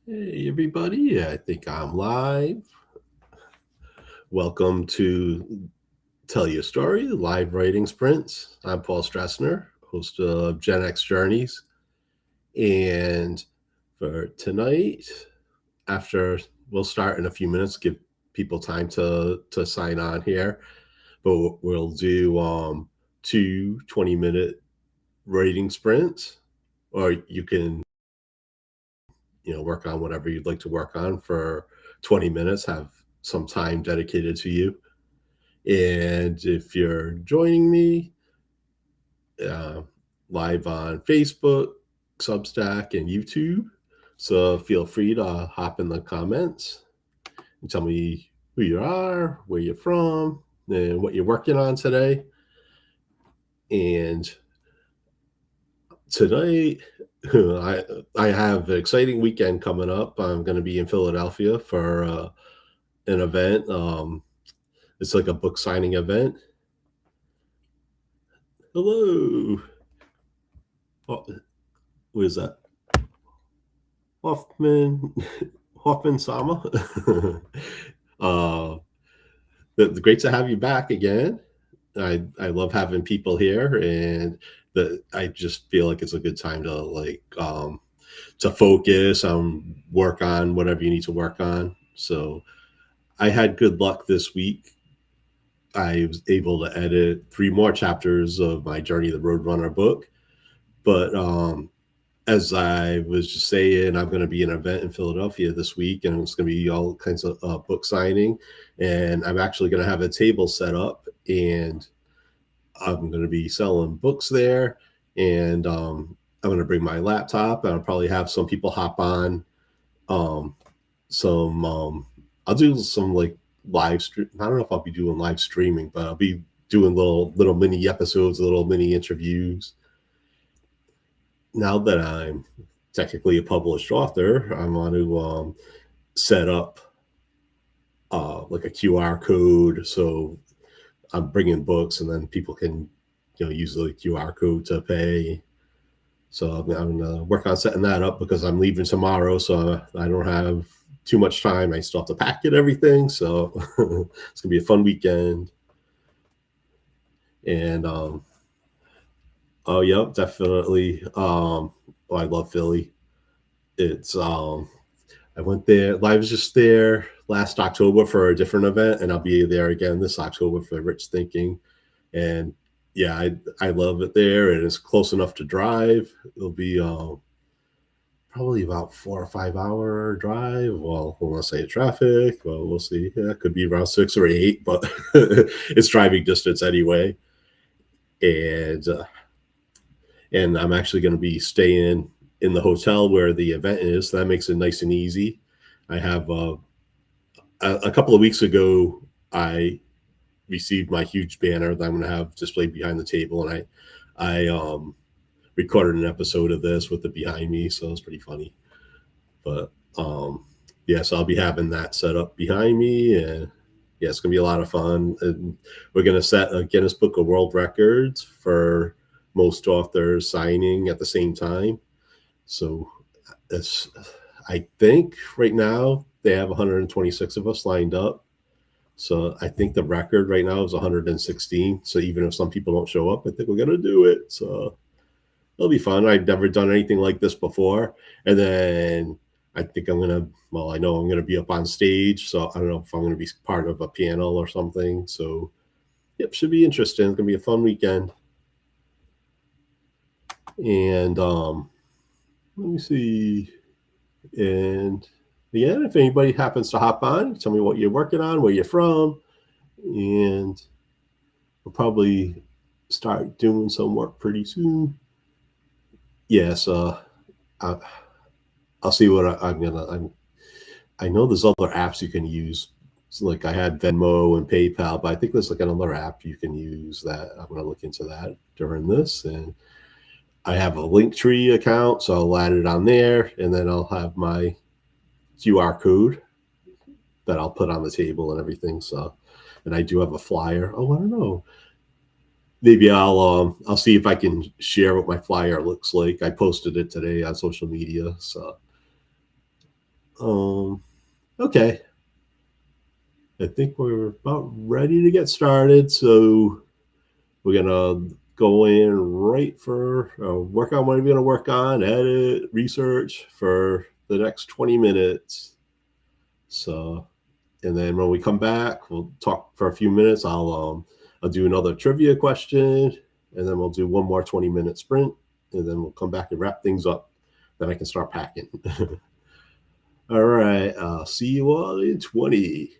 Hey, everybody. I think I'm live. Welcome to Tell You a Story, live writing sprints. I'm Paul Stressner, host of Gen X Journeys. And for tonight, after we'll start in a few minutes, give people time to sign on here. But we'll do two 20-minute writing sprints, or you can work on whatever you'd like to work on for 20 minutes, have some time dedicated to you. And if you're joining me uh, live on Facebook, Substack, and YouTube, so feel free to hop in the comments and tell me who you are, where you're from, and what you're working on today. And tonight, I have an exciting weekend coming up. I'm going to be in Philadelphia for an event. It's like a book signing event. Hello. Oh, what is that? Hoffman Hoffman Sama. uh, Great to have you back again. I love having people here, and I just feel like it's a good time to focus work on whatever you need to work on. So I had good luck this week. I was able to edit 3 more chapters of my Journey the Roadrunner book, but as I was just saying, I'm going to be an event in Philadelphia this week, and it's going to be all kinds of book signing. And I'm actually going to have a table set up, and I'm going to be selling books there. And I'm going to bring my laptop, and I'll probably have some people hop on. Um, some I'll do some like live stream. I don't know if I'll be doing live streaming, but I'll be doing little mini episodes, little mini interviews. Now that I'm technically a published author, I want to set up like a QR code, so I'm bringing books, and then people can use the QR code to pay. So I'm gonna work on setting that up because I'm leaving tomorrow, so I don't have too much time. I still have to pack it, everything. So it's gonna be a fun weekend. And oh yeah, definitely. Oh, I love Philly. It's I went there. I was just there last October for a different event, and I'll be there again this October for Rich Thinking. And yeah, I love it there, and it's close enough to drive. It'll be probably about 4 or 5 hour drive. Well, unless I hit traffic, well, we'll see. Yeah, it could be around 6 or 8, but it's driving distance anyway. And and I'm actually going to be staying in the hotel where the event is. So that makes it nice and easy. I have a couple of weeks ago, I received my huge banner that I'm going to have displayed behind the table, and I recorded an episode of this with it behind me, so it's pretty funny. But yeah, so I'll be having that set up behind me, and yeah, it's gonna be a lot of fun. And we're gonna set a Guinness Book of World Records for most authors signing at the same time. So it's, I think right now they have 126 of us lined up. So I think the record right now is 116. So even if some people don't show up, I think we're gonna do it. So it'll be fun. I've never done anything like this before. And then I think I know I'm gonna be up on stage. So I don't know if I'm gonna be part of a panel or something. So yep, should be interesting. It's gonna be a fun weekend. And let me see. And again, if anybody happens to hop on, tell me what you're working on, where you're from, and we'll probably start doing some work pretty soon. Yes, I, I'll see what I know there's other apps you can use. So like I had Venmo and PayPal, but I think there's like another app you can use that I'm going to look into that during this. And I have a Linktree account, so I'll add it on there, and then I'll have my QR code that I'll put on the table and everything. So, and I do have a flyer. Oh, I don't know. Maybe I'll see if I can share what my flyer looks like. I posted it today on social media, so Um, okay, I think we're about ready to get started. So we're gonna go in right for work on what we're gonna work on, edit, research for the next 20 minutes. So, and then when we come back, we'll talk for a few minutes. I'll do another trivia question, and then we'll do one more 20-minute sprint, and then we'll come back and wrap things up. Then I can start packing. All right. I'll see you all in 20.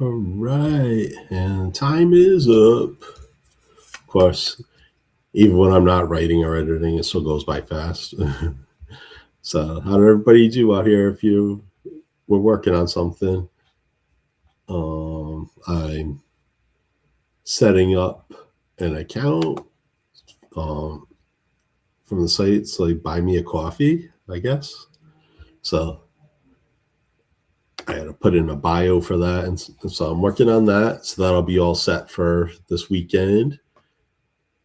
All right, and time is up. Of course, even when I'm not writing or editing, it still goes by fast. So, how did everybody do out here? If you were working on something, I'm setting up an account um, from the sites like Buy Me a Coffee, I guess. So I had to put in a bio for that, and so I'm working on that. So that'll be all set for this weekend,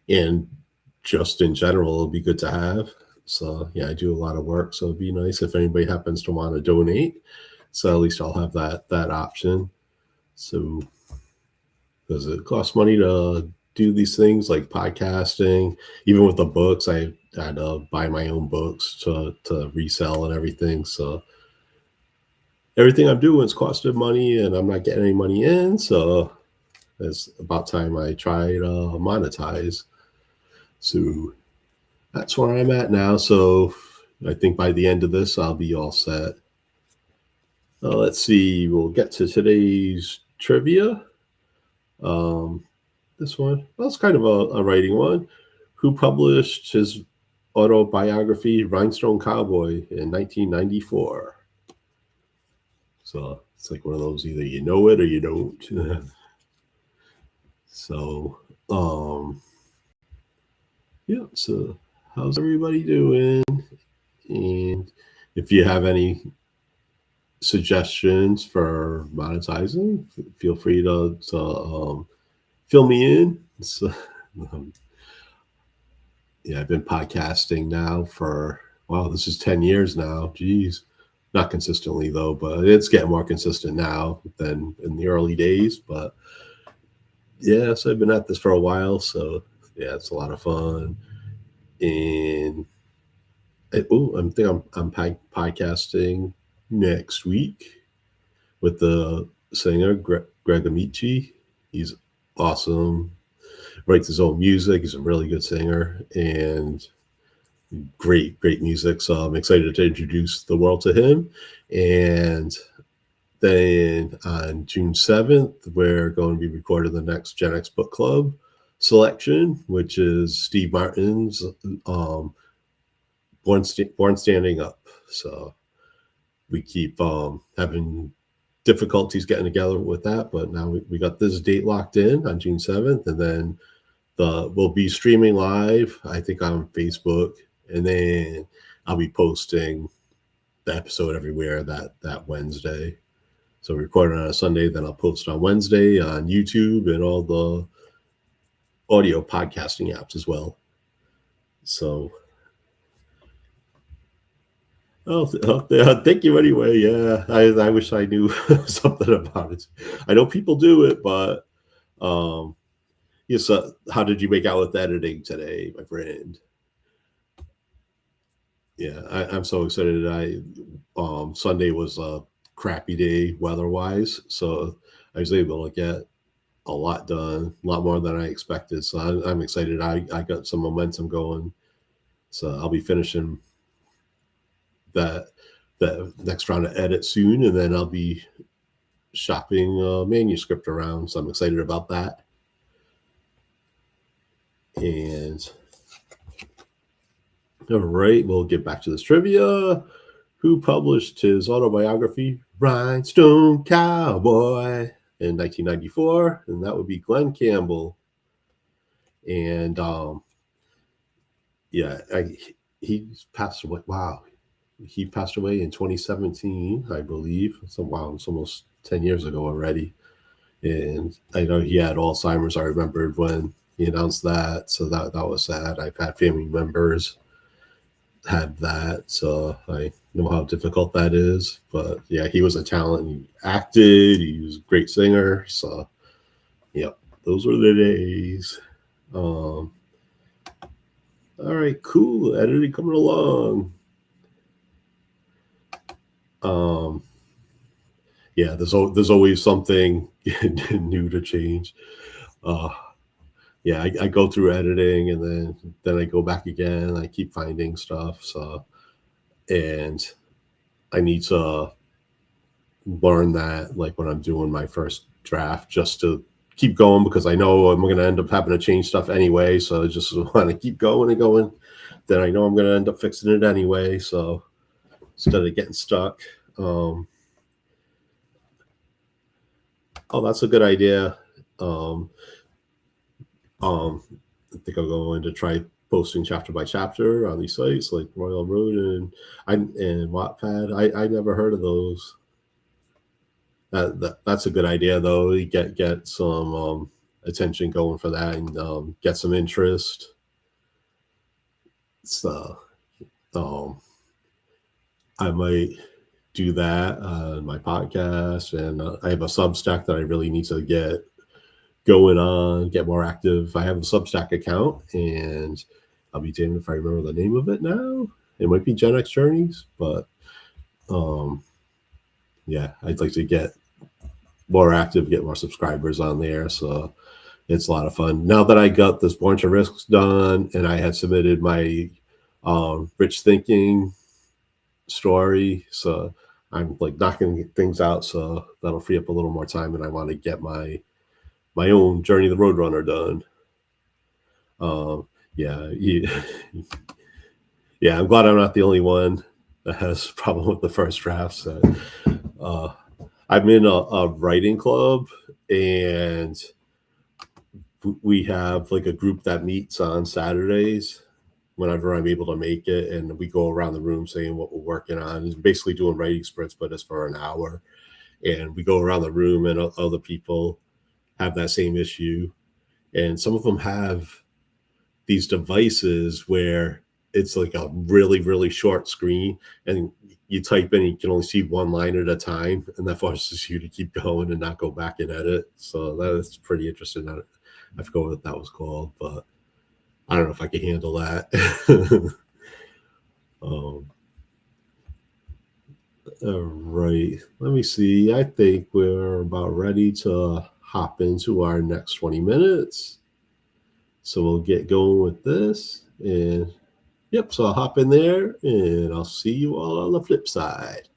and just in general, it'll be good to have. So yeah, I do a lot of work, so it'd be nice if anybody happens to want to donate. So at least I'll have that option. So because it costs money to do these things like podcasting, even with the books, I had to buy my own books to resell and everything. So everything I'm doing is costing money, and I'm not getting any money in. So it's about time I try to monetize. So that's where I'm at now. So I think by the end of this, I'll be all set. Let's see. We'll get to today's trivia. This one, well, it's kind of a writing one. Who published his autobiography, Rhinestone Cowboy, in 1994? So it's like one of those, either you know it or you don't. So, yeah. So, how's everybody doing? And if you have any suggestions for monetizing, feel free to fill me in. So, yeah, I've been podcasting now for, wow, this is 10 years now. Geez. Not consistently though, but it's getting more consistent now than in the early days. But yeah, so I've been at this for a while. So yeah, it's a lot of fun. And I think I'm podcasting next week with the singer Greg Amici. He's awesome. Writes his own music. He's a really good singer and great music. So I'm excited to introduce the world to him. And then on June 7th, we're going to be recording the next Gen X Book Club selection, which is Steve Martin's Born Standing Up. So we keep having difficulties getting together with that, but now we got this date locked in on June 7th, and then we'll be streaming live, I think, on Facebook, and then I'll be posting the episode everywhere that Wednesday. So recording on a Sunday, then I'll post on Wednesday on YouTube and all the audio podcasting apps as well. So, thank you anyway. Yeah, I wish I knew something about it. I know people do it, but yes. How did you make out with editing today, my friend? Yeah, I'm so excited. Sunday was a crappy day weather-wise, so I was able to get a lot done, a lot more than I expected. So I'm excited. I got some momentum going. So I'll be finishing that next round of edit soon, and then I'll be shopping a manuscript around. So I'm excited about that. And all right, we'll get back to this trivia. Who published his autobiography, Rhinestone Cowboy, in 1994? And that would be Glenn Campbell. And yeah, he passed away. Wow, he passed away in 2017, I believe. So wow, it's almost 10 years ago already. And I know he had Alzheimer's. I remembered when he announced that, so that was sad. I've had family members had that, so I know how difficult that is. But yeah, he was a talent. He acted. He was a great singer. So yep, those were the days. All right, cool. Editing coming along. Yeah, there's always something new to change. Yeah, I go through editing, and then I go back again. I keep finding stuff. So, and I need to learn that like when I'm doing my first draft, just to keep going, because I know I'm going to end up having to change stuff anyway. So I just want to keep going and going. Then I know I'm going to end up fixing it anyway. So instead of getting stuck. Um, oh, that's a good idea. Um, um, I think I'll go in to try posting chapter by chapter on these sites like Royal Road and Wattpad. I never heard of those. That's a good idea though. You get some attention going for that, and get some interest. So um, I might do that on my podcast, and I have a Substack that I really need to get going on, get more active. I have a Substack account, and I'll be damned if I remember the name of it now. It might be Gen X Journeys, but um, yeah, I'd like to get more active, get more subscribers on there. So it's a lot of fun. Now that I got this bunch of risks done, and I had submitted my rich thinking story, so I'm like knocking things out. So that'll free up a little more time, and I want to get my own Journey the Roadrunner done. Um, yeah, yeah, yeah. I'm glad I'm not the only one that has a problem with the first drafts. Uh, I'm in a writing club, and we have like a group that meets on Saturdays whenever I'm able to make it, and we go around the room saying what we're working on. It's basically doing writing sprints, but it's for an hour, and we go around the room, and other people have that same issue, and some of them have these devices where it's like a really really short screen, and you type in, you can only see one line at a time, and that forces you to keep going and not go back and edit. So that's pretty interesting. I forgot what that was called, but I don't know if I can handle that. um, all right, let me see. I think we're about ready to hop into our next 20 minutes. So we'll get going with this. And yep, so I'll hop in there, and I'll see you all on the flip side.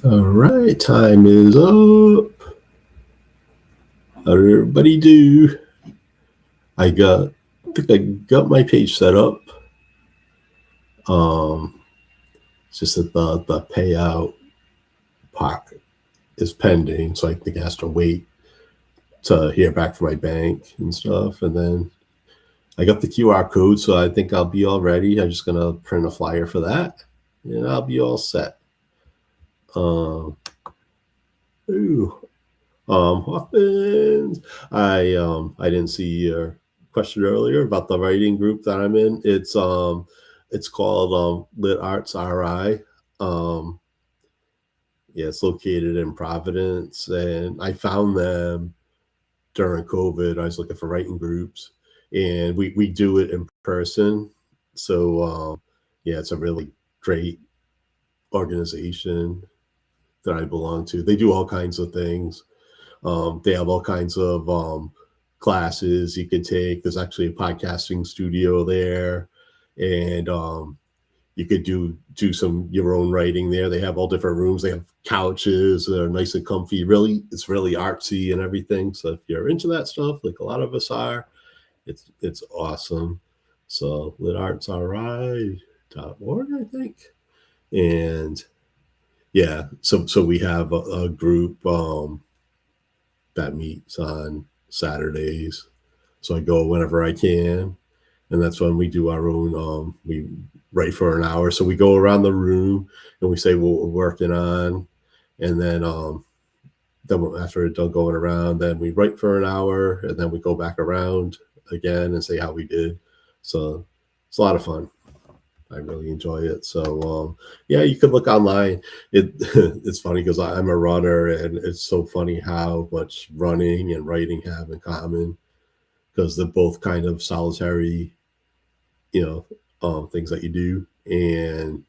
All right, time is up. How did everybody do? I think I got my page set up. It's just that the payout part is pending, so I think it has to wait to hear back from my bank and stuff. And then I got the QR code, so I think I'll be all ready. I'm just gonna print a flyer for that, and I'll be all set. Ooh, Hoffman. I didn't see your question earlier about the writing group that I'm in. It's called Lit Arts RI. Yeah, it's located in Providence, and I found them during COVID. I was looking for writing groups, and we do it in person. So yeah, it's a really great organization that I belong to. They do all kinds of things. They have all kinds of classes you can take. There's actually a podcasting studio there, and you could do some your own writing there. They have all different rooms. They have couches that are nice and comfy. Really, it's really artsy and everything. So if you're into that stuff, like a lot of us are, it's awesome. So litartsri.org, I think. And yeah, so we have a group that meets on Saturdays. So I go whenever I can, and that's when we do our own. We write for an hour, so we go around the room and we say what we're working on, and then after we're done going around, then we write for an hour, and then we go back around again and say how we did. So it's a lot of fun. I really enjoy it. So yeah, you could look online. It's funny because I'm a runner, and it's so funny how much running and writing have in common, because they're both kind of solitary, things that you do, and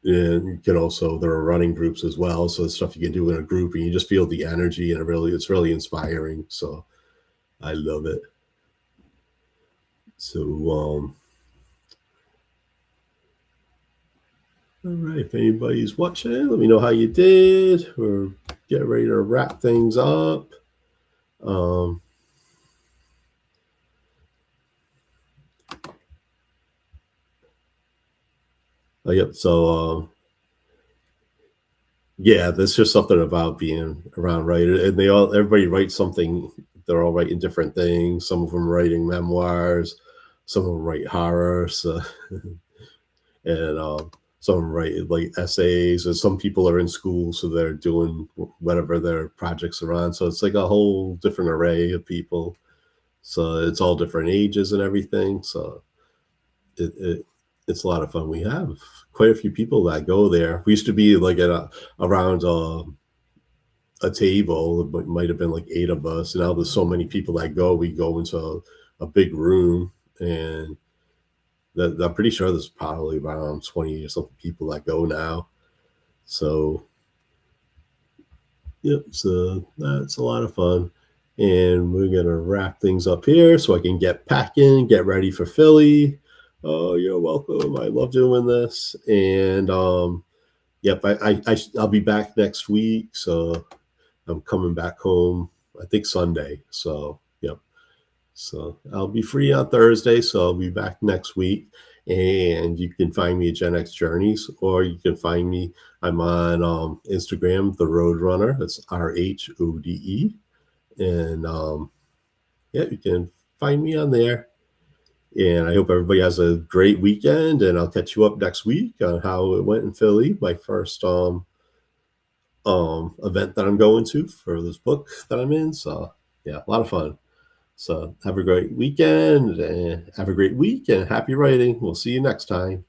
you can also, there are running groups as well. So it's stuff you can do in a group, and you just feel the energy, and it's really inspiring. So I love it. So all right, if anybody's watching, let me know how you did. We're getting ready to wrap things up. Yep. So yeah, there's just something about being around writers, and everybody writes something. They're all writing different things. Some of them writing memoirs, some of them write horror, so, and some write like essays, and some people are in school, so they're doing whatever their projects are on. So it's like a whole different array of people. So it's all different ages and everything. So it's a lot of fun. We have quite a few people that go there. We used to be like around a table. It might have been like 8 of us. And now there's so many people that go. We go into a big room, and I'm pretty sure there's probably around 20 or something people that go now. So yep, so that's a lot of fun. And we're gonna wrap things up here so I can get packing, get ready for Philly. Oh, you're welcome. I love doing this. And yep, I'll be back next week. So I'm coming back home, I think Sunday. So yep. So I'll be free on Thursday. So I'll be back next week. And you can find me at Gen X Journeys, or you can find me. I'm on Instagram, The Roadrunner. That's RHODE. And yeah, you can find me on there. And I hope everybody has a great weekend, and I'll catch you up next week on how it went in Philly, my first event that I'm going to for this book that I'm in. So yeah, a lot of fun. So have a great weekend, and have a great week, and happy writing. We'll see you next time.